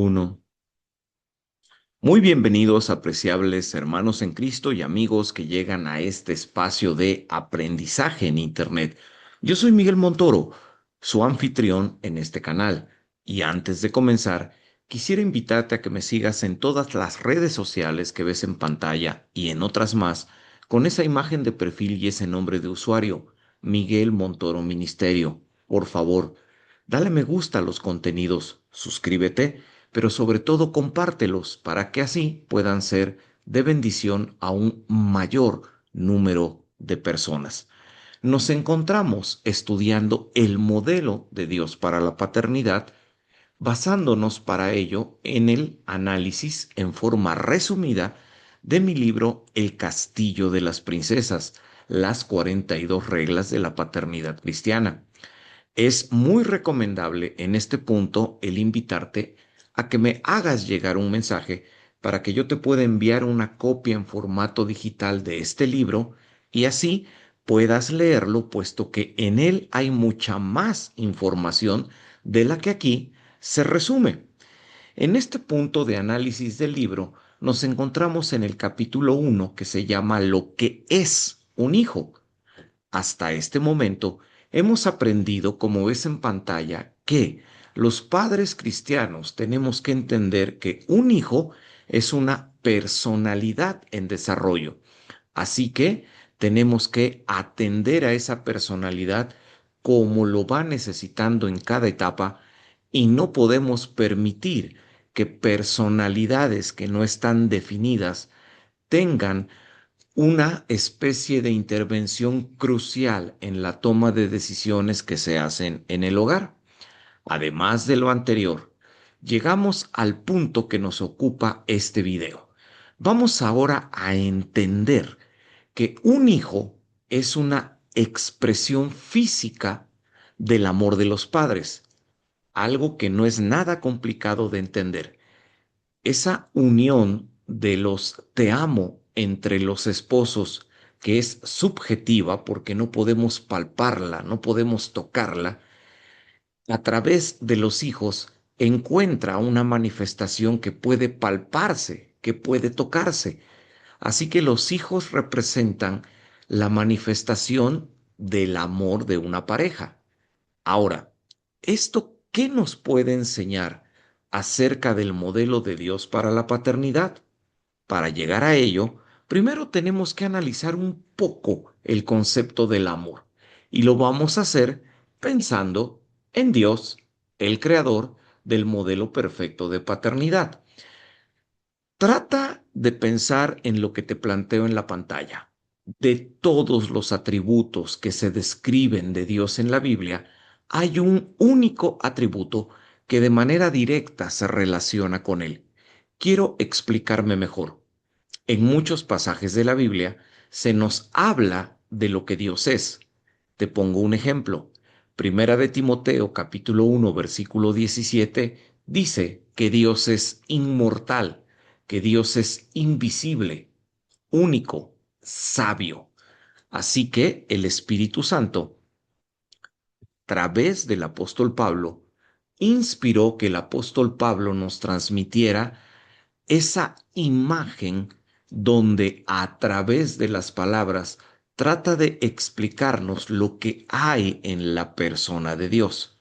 Uno. Muy bienvenidos, apreciables hermanos en Cristo y amigos que llegan a este espacio de aprendizaje en Internet. Yo soy Miguel Montoro, su anfitrión en este canal, y antes de comenzar, quisiera invitarte a que me sigas en todas las redes sociales que ves en pantalla y en otras más, con esa imagen de perfil y ese nombre de usuario, Miguel Montoro Ministerio. Por favor, dale me gusta a los contenidos, suscríbete, pero sobre todo compártelos para que así puedan ser de bendición a un mayor número de personas. Nos encontramos estudiando el modelo de Dios para la paternidad, basándonos para ello en el análisis en forma resumida de mi libro El Castillo de las Princesas, las 42 reglas de la paternidad cristiana. Es muy recomendable en este punto el invitarte a que me hagas llegar un mensaje para que yo te pueda enviar una copia en formato digital de este libro y así puedas leerlo, puesto que en él hay mucha más información de la que aquí se resume. En este punto de análisis del libro nos encontramos en el capítulo 1 que se llama Lo que es un hijo. Hasta este momento hemos aprendido, como ves en pantalla, que los padres cristianos tenemos que entender que un hijo es una personalidad en desarrollo. Así que tenemos que atender a esa personalidad como lo va necesitando en cada etapa y no podemos permitir que personalidades que no están definidas tengan una especie de intervención crucial en la toma de decisiones que se hacen en el hogar. Además de lo anterior, llegamos al punto que nos ocupa este video. Vamos ahora a entender que un hijo es una expresión física del amor de los padres, algo que no es nada complicado de entender. Esa unión de los te amo entre los esposos, que es subjetiva porque no podemos palparla, no podemos tocarla, a través de los hijos encuentra una manifestación que puede palparse, que puede tocarse. Así que los hijos representan la manifestación del amor de una pareja. Ahora, ¿esto qué nos puede enseñar acerca del modelo de Dios para la paternidad? Para llegar a ello, primero tenemos que analizar un poco el concepto del amor y lo vamos a hacer pensando en Dios, el creador del modelo perfecto de paternidad. Trata de pensar en lo que te planteo en la pantalla. De todos los atributos que se describen de Dios en la Biblia, hay un único atributo que de manera directa se relaciona con él. Quiero explicarme mejor. En muchos pasajes de la Biblia se nos habla de lo que Dios es. Te pongo un ejemplo. Primera de Timoteo, capítulo 1, versículo 17, dice que Dios es inmortal, que Dios es invisible, único, sabio. Así que el Espíritu Santo, a través del apóstol Pablo, inspiró que el apóstol Pablo nos transmitiera esa imagen donde a través de las palabras trata de explicarnos lo que hay en la persona de Dios.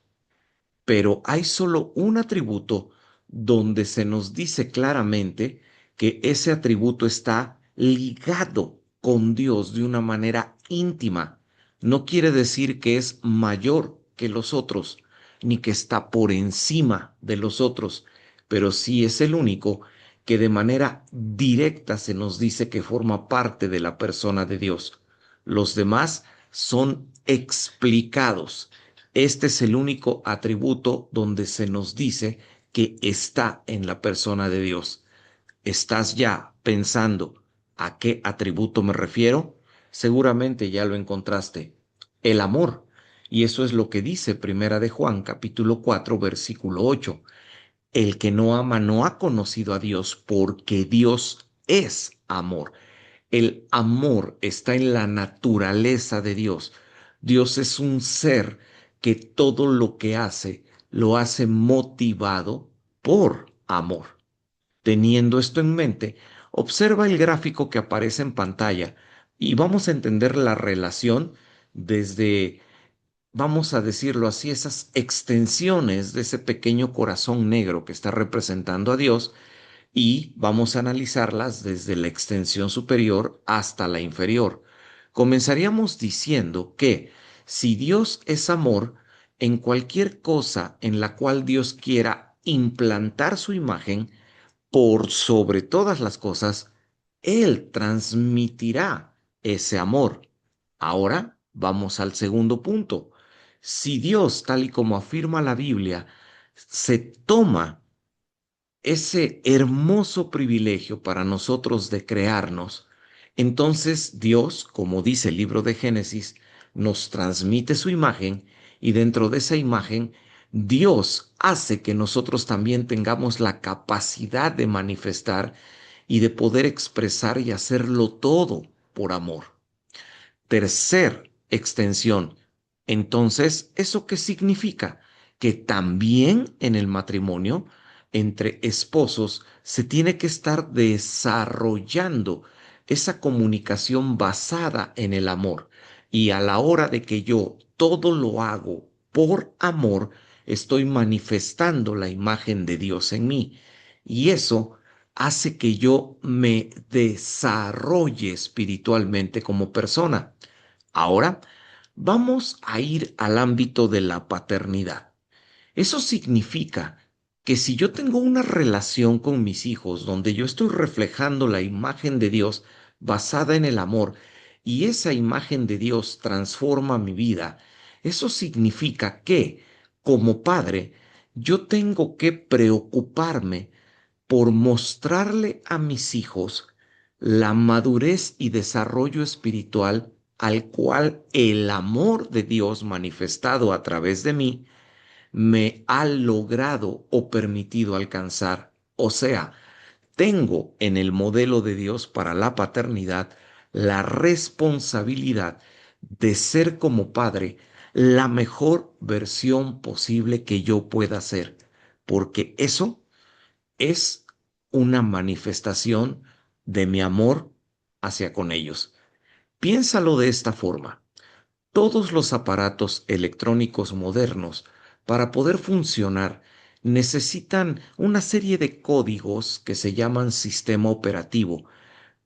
Pero hay solo un atributo donde se nos dice claramente que ese atributo está ligado con Dios de una manera íntima. No quiere decir que es mayor que los otros, ni que está por encima de los otros, pero sí es el único que de manera directa se nos dice que forma parte de la persona de Dios. Los demás son explicados. Este es el único atributo donde se nos dice que está en la persona de Dios. ¿Estás ya pensando a qué atributo me refiero? Seguramente ya lo encontraste. El amor. Y eso es lo que dice Primera de Juan, capítulo 4, versículo 8. El que no ama no ha conocido a Dios porque Dios es amor. El amor está en la naturaleza de Dios. Dios es un ser que todo lo que hace lo hace motivado por amor. Teniendo esto en mente, observa el gráfico que aparece en pantalla y vamos a entender la relación desde, vamos a decirlo así, esas extensiones de ese pequeño corazón negro que está representando a Dios y vamos a analizarlas desde la extensión superior hasta la inferior. Comenzaríamos diciendo que si Dios es amor, en cualquier cosa en la cual Dios quiera implantar su imagen, por sobre todas las cosas, Él transmitirá ese amor. Ahora vamos al segundo punto. Si Dios, tal y como afirma la Biblia, se toma ese hermoso privilegio para nosotros de crearnos, entonces Dios, como dice el libro de Génesis, nos transmite su imagen y dentro de esa imagen, Dios hace que nosotros también tengamos la capacidad de manifestar y de poder expresar y hacerlo todo por amor. Tercer extensión. Entonces, ¿eso qué significa? Que también en el matrimonio, entre esposos, se tiene que estar desarrollando esa comunicación basada en el amor. Y a la hora de que yo todo lo hago por amor, estoy manifestando la imagen de Dios en mí. Y eso hace que yo me desarrolle espiritualmente como persona. Ahora vamos a ir al ámbito de la paternidad. Eso significa que si yo tengo una relación con mis hijos donde yo estoy reflejando la imagen de Dios basada en el amor y esa imagen de Dios transforma mi vida, eso significa que como padre yo tengo que preocuparme por mostrarle a mis hijos la madurez y desarrollo espiritual al cual el amor de Dios manifestado a través de mí me ha logrado o permitido alcanzar. O sea, tengo en el modelo de Dios para la paternidad la responsabilidad de ser como padre la mejor versión posible que yo pueda ser, porque eso es una manifestación de mi amor hacia con ellos. Piénsalo de esta forma. Todos los aparatos electrónicos modernos, para poder funcionar, necesitan una serie de códigos que se llaman sistema operativo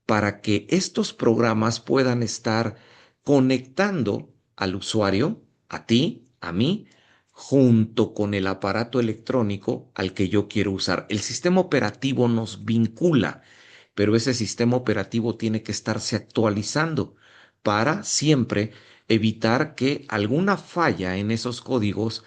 para que estos programas puedan estar conectando al usuario, a ti, a mí, junto con el aparato electrónico al que yo quiero usar. El sistema operativo nos vincula, pero ese sistema operativo tiene que estarse actualizando para siempre evitar que alguna falla en esos códigos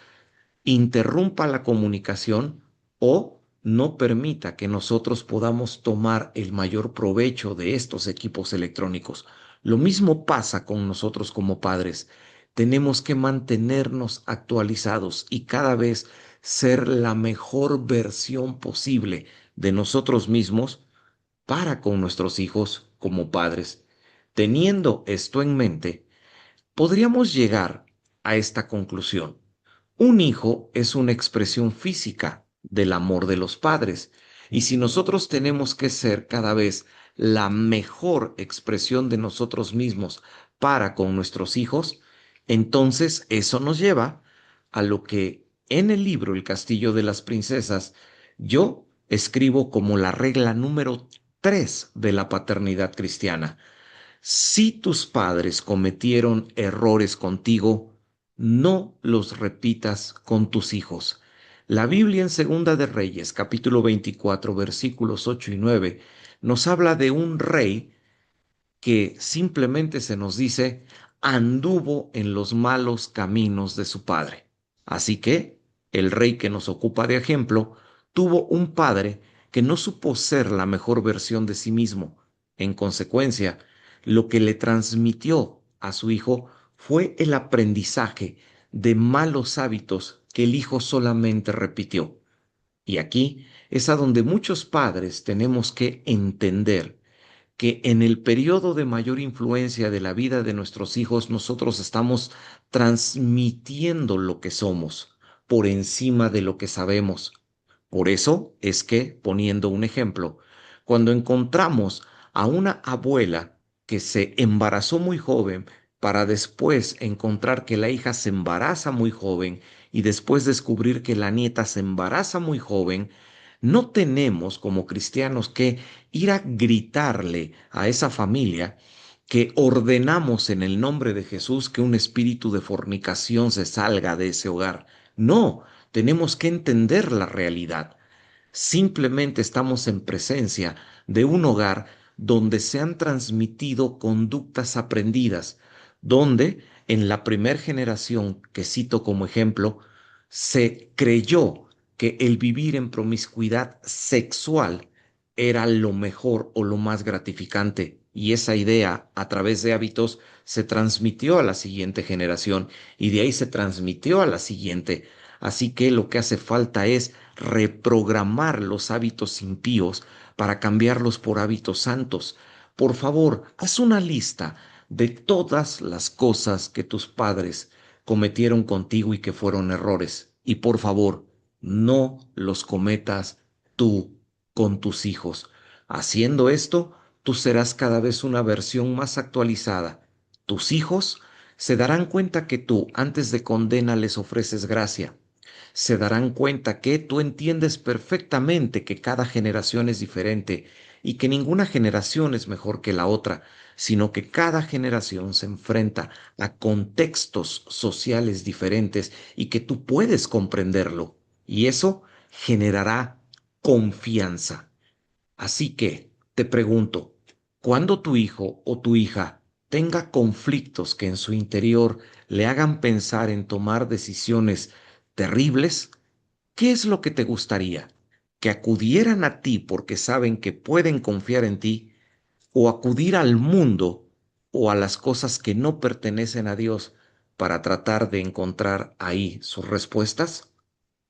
interrumpa la comunicación o no permita que nosotros podamos tomar el mayor provecho de estos equipos electrónicos. Lo mismo pasa con nosotros como padres. Tenemos que mantenernos actualizados y cada vez ser la mejor versión posible de nosotros mismos para con nuestros hijos como padres. Teniendo esto en mente, podríamos llegar a esta conclusión. Un hijo es una expresión física del amor de los padres, y si nosotros tenemos que ser cada vez la mejor expresión de nosotros mismos para con nuestros hijos, entonces eso nos lleva a lo que en el libro El Castillo de las Princesas yo escribo como la regla número 3 de la paternidad cristiana. Si tus padres cometieron errores contigo, no los repitas con tus hijos. La Biblia en Segunda de Reyes, capítulo 24, versículos 8 y 9, nos habla de un rey que simplemente se nos dice anduvo en los malos caminos de su padre. Así que el rey que nos ocupa de ejemplo tuvo un padre que no supo ser la mejor versión de sí mismo. En consecuencia, lo que le transmitió a su hijo fue el aprendizaje de malos hábitos que el hijo solamente repitió. Y aquí es a donde muchos padres tenemos que entender que en el periodo de mayor influencia de la vida de nuestros hijos nosotros estamos transmitiendo lo que somos por encima de lo que sabemos. Por eso es que, poniendo un ejemplo, cuando encontramos a una abuela que se embarazó muy joven para después encontrar que la hija se embaraza muy joven y después descubrir que la nieta se embaraza muy joven, no tenemos como cristianos que ir a gritarle a esa familia que ordenamos en el nombre de Jesús que un espíritu de fornicación se salga de ese hogar. No, tenemos que entender la realidad. Simplemente estamos en presencia de un hogar donde se han transmitido conductas aprendidas, donde en la primer generación que cito como ejemplo, se creyó que el vivir en promiscuidad sexual era lo mejor o lo más gratificante. Y esa idea, a través de hábitos, se transmitió a la siguiente generación y de ahí se transmitió a la siguiente. Así que lo que hace falta es reprogramar los hábitos impíos para cambiarlos por hábitos santos. Por favor, haz una lista de todas las cosas que tus padres cometieron contigo y que fueron errores. Y por favor, no los cometas tú con tus hijos. Haciendo esto, tú serás cada vez una versión más actualizada. Tus hijos se darán cuenta que tú, antes de condena, les ofreces gracia. Se darán cuenta que tú entiendes perfectamente que cada generación es diferente y que ninguna generación es mejor que la otra, sino que cada generación se enfrenta a contextos sociales diferentes y que tú puedes comprenderlo. Y eso generará confianza. Así que te pregunto, cuando tu hijo o tu hija tenga conflictos que en su interior le hagan pensar en tomar decisiones terribles, ¿qué es lo que te gustaría? ¿Que acudieran a ti porque saben que pueden confiar en ti o acudir al mundo o a las cosas que no pertenecen a Dios para tratar de encontrar ahí sus respuestas?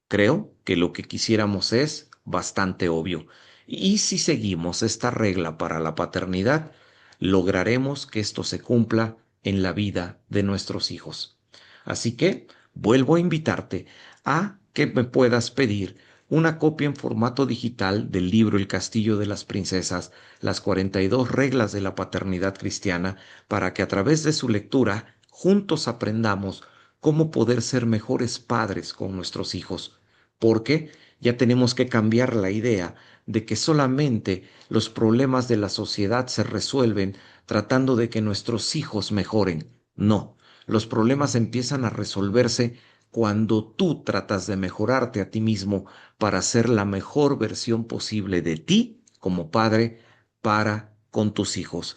Creo que lo que quisiéramos es bastante obvio. Y si seguimos esta regla para la paternidad, lograremos que esto se cumpla en la vida de nuestros hijos. Así que vuelvo a invitarte a que me puedas pedir una copia en formato digital del libro El Castillo de las Princesas, las 42 reglas de la paternidad cristiana, para que a través de su lectura juntos aprendamos cómo poder ser mejores padres con nuestros hijos, porque ya tenemos que cambiar la idea de que solamente los problemas de la sociedad se resuelven tratando de que nuestros hijos mejoren. No, los problemas empiezan a resolverse cuando tú tratas de mejorarte a ti mismo para ser la mejor versión posible de ti como padre para con tus hijos.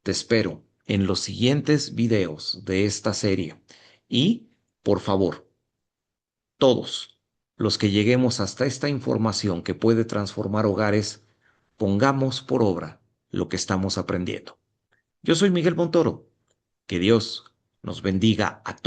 Te espero en los siguientes videos de esta serie y, por favor, todos los que lleguemos hasta esta información que puede transformar hogares, pongamos por obra lo que estamos aprendiendo. Yo soy Miguel Montoro. Que Dios nos bendiga a todos.